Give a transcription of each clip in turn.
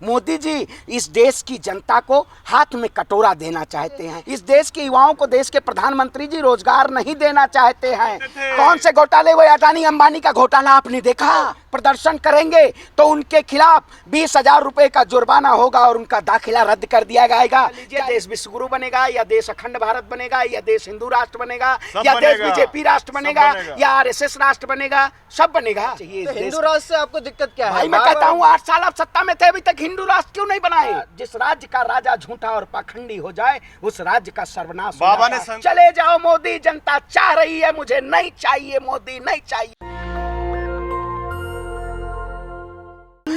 मोदी जी इस देश की जनता को हाथ में कटोरा देना चाहते हैं। इस देश के युवाओं को देश के प्रधानमंत्री जी रोजगार नहीं देना चाहते हैं। कौन से घोटाले? वो अडानी अंबानी का घोटाला आपने देखा। प्रदर्शन करेंगे तो उनके खिलाफ 20,000 रुपए का जुर्माना होगा और उनका दाखिला रद्द कर दिया जाएगा। या देश विश्वगुरु बनेगा, या देश अखंड भारत बनेगा, या देश हिंदू राष्ट्र बनेगा, या देश बीजेपी राष्ट्र बनेगा, या आरएसएस राष्ट्र बनेगा, सब बनेगा। तो हिंदू राष्ट्र से आपको दिक्कत क्या है? भाई मैं कहता हूँ 8 साल आप सत्ता में थे, अभी तक हिंदू राष्ट्र क्यों नहीं बनाए? जिस राज्य का राजा झूठा और पाखंडी हो जाए उस राज्य का सर्वनाश बाबा ने चले जाओ मोदी, जनता चाह रही है, मुझे नहीं चाहिए मोदी, नहीं चाहिए।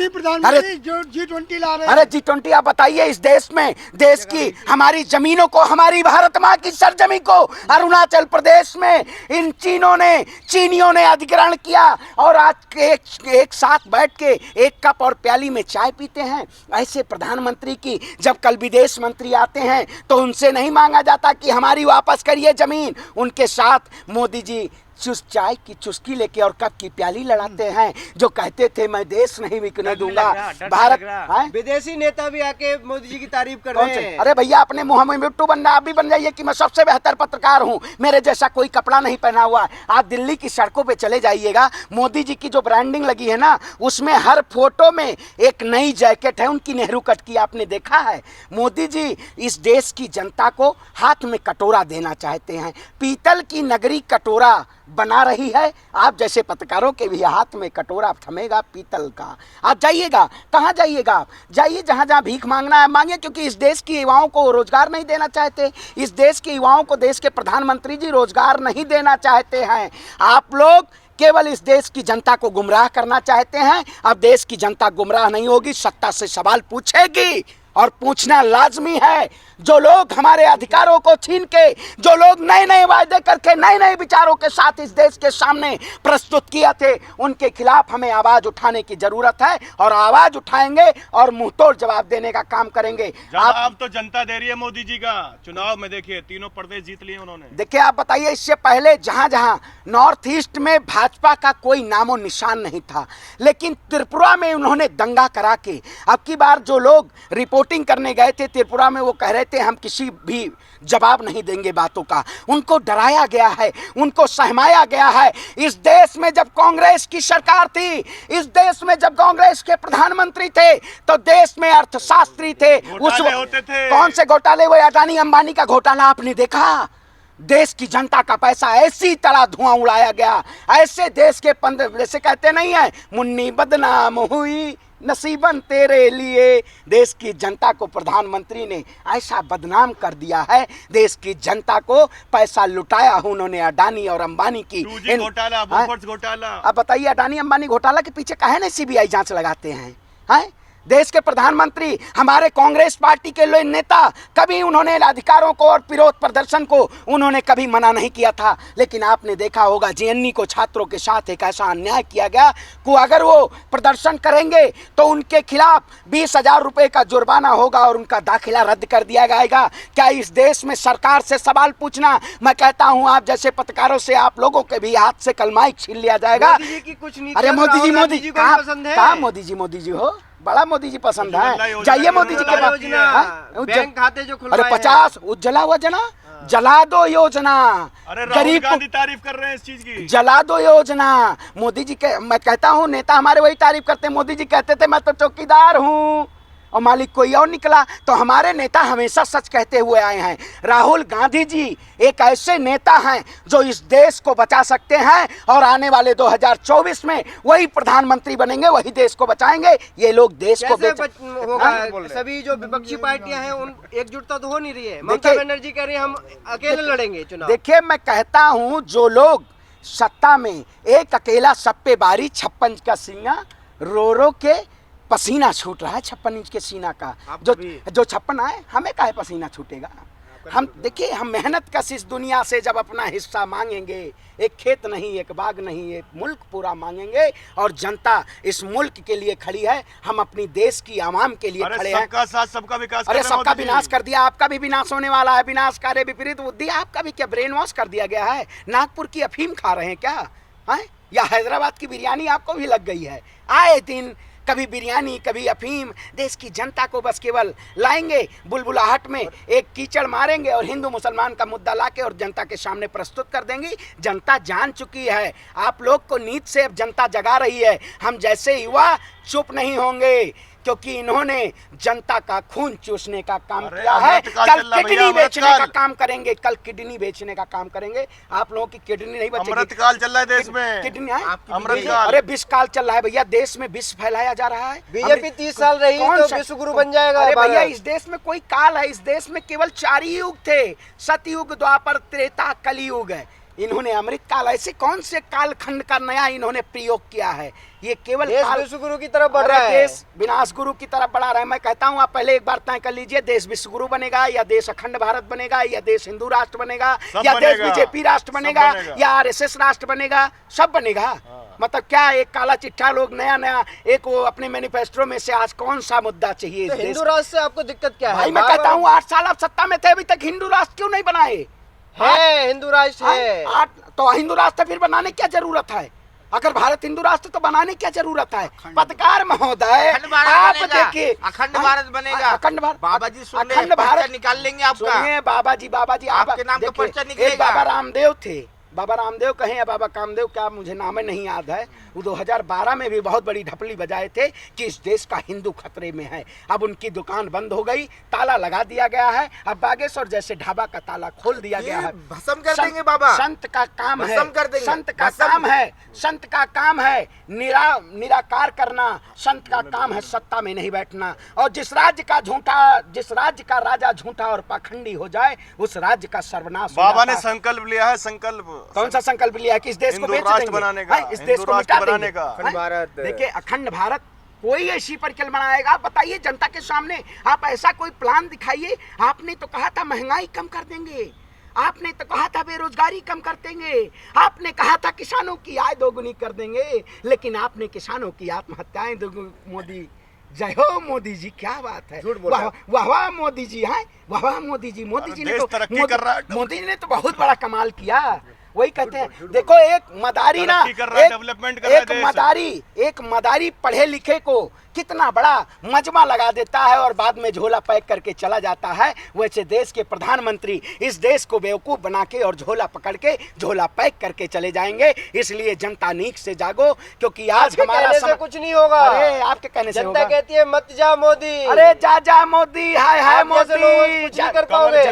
प्रधानमंत्री जो G20 ला रहे हैं। अरे G20 आप बताइए, इस देश में देश की हमारी जमीनों को, हमारी भारत माँ की सरजमी को अरुणाचल प्रदेश में इन चीनियों ने अधिग्रहण किया और आज एक साथ बैठ के एक कप और प्याली में चाय पीते हैं। ऐसे प्रधानमंत्री की जब कल विदेश मंत्री आते हैं तो उनसे नहीं मांगा जाता कि हमारी वापस करिए जमीन। उनके साथ मोदी जी चाय की चुस्की लेके और कप की प्याली लड़ाते हैं। जो कहते थे मैं देश नहीं बिकने दूंगा, भारत। विदेशी नेता भी आके मोदी जी की तारीफ कर रहे हैं। अरे भैया अपने मुंह में मिट्टू बनना, आप भी बन जाइए कि मैं सबसे बेहतर पत्रकार हूं, मेरे जैसा कोई कपड़ा नहीं पहना हुआ। आप दिल्ली की सड़कों पे चले जाइएगा, मोदी जी की जो ब्रांडिंग लगी है ना, उसमें हर फोटो में एक नई जैकेट है उनकी, नेहरू कट की। आपने देखा है? मोदी जी इस देश की जनता को हाथ में कटोरा देना चाहते हैं। पीतल की नगरी कटोरा बना रही है। आप जैसे पत्रकारों के भी हाथ में कटोरा थमेगा पीतल का। आप जाइएगा, कहाँ जाइएगा? जाइए जहाँ जहाँ भीख मांगना है मांगे, क्योंकि इस देश के युवाओं को रोजगार नहीं देना चाहते। इस देश के युवाओं को देश के प्रधानमंत्री जी रोजगार नहीं देना चाहते हैं। आप लोग केवल इस देश की जनता को गुमराह करना चाहते हैं। अब देश की जनता गुमराह नहीं होगी, सत्ता से सवाल पूछेगी और पूछना लाजमी है। जो लोग हमारे अधिकारों को छीन के, जो लोग नए नए वायदे करके नए नए विचारों के साथ इस देश के सामने प्रस्तुत किए थे, उनके खिलाफ हमें आवाज उठाने की जरूरत है और आवाज उठाएंगे और मुंहतोड़ जवाब देने का काम करेंगे। आप तो जनता दे रही है मोदी जी का। चुनाव में देखिए तीनों प्रदेश जीत लिए उन्होंने। देखिए आप बताइए, इससे पहले जहां जहां नॉर्थ ईस्ट में भाजपा का कोई नामो निशान नहीं था, लेकिन त्रिपुरा में उन्होंने दंगा करा के, अब की बार जो लोग रिपोर्टिंग करने गए थे त्रिपुरा में, वो कह रहे थे हम किसी भी जवाब नहीं देंगे बातों का। उनको डराया गया है, उनको सहमाया गया है। इस देश में जब कांग्रेस की सरकार थी, इस देश में जब कांग्रेस के प्रधानमंत्री थे, तो देश में अर्थशास्त्री थे। होते थे। कौन से घोटाले? वो अडानी अंबानी का घोटाला आपने देखा। देश की जनता का पैसा ऐसी तरह धुआं उड़ाया गया। ऐसे देश के 15, जैसे कहते नहीं है, मुन्नी बदनाम हुई नसीबन तेरे लिए। देश की जनता को प्रधानमंत्री ने ऐसा बदनाम कर दिया है। देश की जनता को पैसा लुटाया उन्होंने अडानी और अंबानी की। घोटाला, घोटाला। अब बताइए, अडानी अंबानी घोटाला के पीछे काहे नहीं सीबीआई जांच लगाते हैं? देश के प्रधानमंत्री, हमारे कांग्रेस पार्टी के लोग नेता, कभी उन्होंने अधिकारों को और विरोध प्रदर्शन को उन्होंने कभी मना नहीं किया था। लेकिन आपने देखा होगा जेएनयू को छात्रों के साथ एक ऐसा अन्याय किया गया कि अगर वो प्रदर्शन करेंगे तो उनके खिलाफ 20,000 रुपए का जुर्माना होगा और उनका दाखिला रद्द कर दिया जाएगा। क्या इस देश में सरकार से सवाल पूछना, मैं कहता हूँ आप जैसे पत्रकारों से आप लोगों के भी हाथ से कल माइक छीन लिया जाएगा। अरे मोदी जी कहाँ मोदी जी हो? बड़ा मोदी जी पसंद है। जाइए मोदी जी के पास। बैंक खाते जो खुलवाए, अरे 50 उज्ज्वला योजना जला दो योजना। गरीब गांधी तारीफ कर रहे हैं इस चीज की। जला दो योजना। मोदी जी के, मैं कहता हूँ नेता हमारे वही तारीफ करते हैं। मोदी जी कहते थे मैं तो चौकीदार हूँ और मालिक कोई और निकला। तो हमारे नेता हमेशा सच कहते हुए आए हैं। राहुल गांधी जी एक ऐसे नेता हैं जो इस देश को बचा सकते हैं और आने वाले 2024 में वही प्रधानमंत्री बनेंगे, वही देश को बचाएंगे। ये लोग देश को होगा। सभी जो विपक्षी पार्टियां हैं उन एकजुटता तो हो नहीं रही है। ममता बनर्जी कह रही है हम अकेले लड़ेंगे चुनाव। देखिए मैं कहता हूँ, जो लोग सत्ता में एक अकेला सब पे बारी, 56 का सीना रो रो के पसीना छूट रहा है। 56 इंच के सीना का जो 56 आए, हमें काहे पसीना छूटेगा? हम देखिए, हम मेहनत कश इस दुनिया से जब अपना हिस्सा मांगेंगे, एक खेत नहीं, एक बाग नहीं, एक मुल्क पूरा मांगेंगे। और जनता इस मुल्क के लिए खड़ी है, हम अपनी देश की आवाम के लिए खड़े हैं। सबका साथ सबका विकास। अरे सबका विनाश कर दिया, आपका भी विनाश होने वाला है। विनाश कार्य विपरीत बुद्धि, आपका भी क्या ब्रेन वॉश कर दिया गया है? नागपुर की अफीम खा रहे हैं क्या? या हैदराबाद की बिरयानी आपको भी लग गई है? आए दिन कभी बिरयानी, कभी अफीम। देश की जनता को बस केवल लाएंगे बुलबुलाहट में, एक कीचड़ मारेंगे और हिंदू मुसलमान का मुद्दा लाके और जनता के सामने प्रस्तुत कर देंगी। जनता जान चुकी है, आप लोग को नींद से अब जनता जगा रही है। हम जैसे युवा चुप नहीं होंगे, क्योंकि इन्होंने जनता का खून चूसने का काम किया है। कल किडनी बेचने का काम करेंगे, कल किडनी बेचने का काम करेंगे। आप लोगों की किडनी नहीं बचेगी। अमृतकाल चल रहा है देश में, किडनी है, अमृतकाल। अरे विष काल चल रहा है भैया, देश में विष फैलाया जा रहा है। बीजेपी 30 साल रही तो विश्व गुरु बन जाएगा। अरे भैया, इस देश में कोई काल है? इस देश में केवल 4 ही युग थे, सतयुग, द्वापर, त्रेता, कलियुग है। इन्होंने अमृत काल, ऐसे कौन से कालखंड का नया इन्होंने प्रयोग किया है? ये केवल देश विश्व गुरु की तरफ बढ़ रहा है, देश विनाश गुरु की तरफ बढ़ा रहा है। मैं कहता हूँ आप पहले एक बार तय कर लीजिए, देश विश्व गुरु बनेगा या देश अखंड भारत बनेगा या देश हिंदू राष्ट्र बनेगा या देश बीजेपी राष्ट्र बनेगा या आरएसएस राष्ट्र बनेगा, सब बनेगा। मतलब क्या एक काला चिट्ठा लोग नया एक वो अपने मैनिफेस्टो में से आज कौन सा मुद्दा चाहिए? तो हिंदू राष्ट्र से आपको दिक्कत क्या है? भाई मैं कहता हूँ 8 साल आप सत्ता में थे, अभी तक हिंदू राष्ट्र क्यों नहीं बनाए? है हिंदू राष्ट्र है। तो हिंदू राष्ट्र फिर बनाने क्या जरूरत है? अगर भारत हिंदू राष्ट्र तो बनाने क्या जरूरत है? पत्रकार महोदय, आप देखिए, अखंड भारत बनेगा। अखंड भारत, बाबा जी सुन ले, अखंड भारत पर्चा निकाल लेंगे आपका। सुनिए बाबा जी, आपके नाम का पर्चा निकलेगा। एक बाबा रामदेव थे, बाबा रामदेव कहें या बाबा कामदेव, क्या मुझे नाम नहीं याद है, वो 2012 में भी बहुत बड़ी ढपली बजाए थे कि इस देश का हिंदू खतरे में है। अब उनकी दुकान बंद हो गई, ताला लगा दिया गया है। अब बागेश्वर जैसे ढाबा का ताला खोल दिया गया है। भस्म कर देंगे बाबा। संत का काम है, भस्म कर देंगे। संत का काम है, संत का काम है निराकार करना। संत का काम है सत्ता में नहीं बैठना। और जिस राज्य का राजा झूठा और पाखंडी हो जाए, उस राज्य का सर्वनाश हो बाबा जाता ने है। संकल्प लिया है, संकल्प कौन सा संकल्प लिया है कि इस देश को बेच देंगे, बनाने का, इस देश को मिटा देंगे? अखंड भारत। देखिए अखंड भारत कोई ऐसी परिकल्पना आएगा, बताइए जनता के सामने, आप ऐसा कोई प्लान दिखाइए। आपने तो कहा था महंगाई कम कर देंगे, आपने तो कहा था बेरोजगारी कम कर देंगे, आपने कहा था किसानों की आय दोगुनी कर देंगे, लेकिन आपने किसानों की आत्महत्याएं दोगुनी। मोदी, जय हो मोदी जी, क्या बात है, वाह वाह मोदी जी, हैं वाह वाह मोदी जी। मोदी जी ने तो मोदी ने तो बहुत बड़ा कमाल किया। वही कहते हैं, देखो एक मदारी ना, एक मदारी पढ़े लिखे को कितना बड़ा मजमा लगा देता है और बाद में झोला पैक करके चला जाता है। वैसे देश के प्रधानमंत्री इस देश को बेवकूफ बना के और झोला पकड़ के झोला पैक करके चले जाएंगे। इसलिए जनता नीक से जागो, क्योंकि आज हमारा कुछ नहीं होगा। अरे आपके कहने से होगा। जनता कहती है मत जा मोदी। अरे जा मोदी, हाय मोदी, कर पाओगे।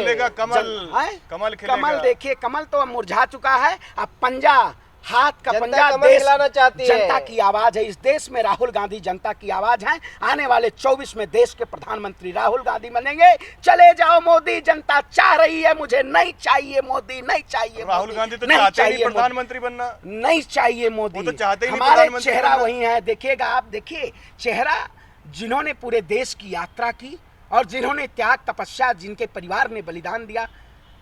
कमल देखिए, कमल तो मुरझा चुका है। अब पंजा, हाथ का पंजा देश चाहती है। जनता की आवाज है। इस देश में राहुल गांधी जनता की आवाज है। आने वाले 24 में देश के प्रधानमंत्री राहुल गांधी बनेंगे। चले जाओ मोदी, जनता चाह रही है, मुझे नहीं चाहिए मोदी, नहीं चाहिए। राहुल गांधी तो चाहते ही प्रधानमंत्री बनना, नहीं चाहिए मोदी, वो तो चाहते ही नहीं हमारे प्रधानमंत्री चेहरा बनना। वही है। देखिएगा आप, देखिए चेहरा, जिन्होंने पूरे देश की यात्रा की और जिन्होंने त्याग तपस्या, जिनके परिवार ने बलिदान दिया,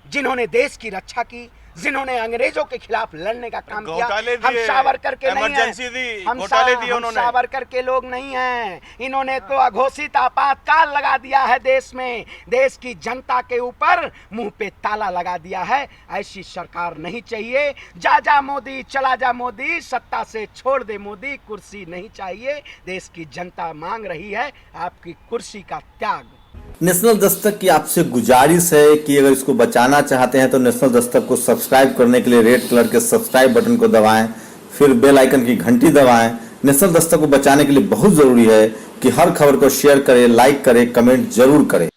जिन्होंने देश की रक्षा की, जिन्होंने अंग्रेजों के खिलाफ लड़ने का काम किया। हम सावरकर के नहीं हैं, हम सावरकर के लोग नहीं हैं। इन्होंने तो अघोषित आपातकाल लगा दिया है देश में, देश की जनता के ऊपर मुंह पे ताला लगा दिया है। ऐसी सरकार नहीं चाहिए। जा मोदी, चला जा मोदी, सत्ता से छोड़ दे मोदी, कुर्सी नहीं चाहिए। देश की जनता मांग रही है आपकी कुर्सी का त्याग। नेशनल दस्तक की आपसे गुजारिश है कि अगर इसको बचाना चाहते हैं तो नेशनल दस्तक को सब्सक्राइब करने के लिए रेड कलर के सब्सक्राइब बटन को दबाएं, फिर बेल आइकन की घंटी दबाएं। नेशनल दस्तक को बचाने के लिए बहुत जरूरी है कि हर खबर को शेयर करें, लाइक करें, कमेंट जरूर करें।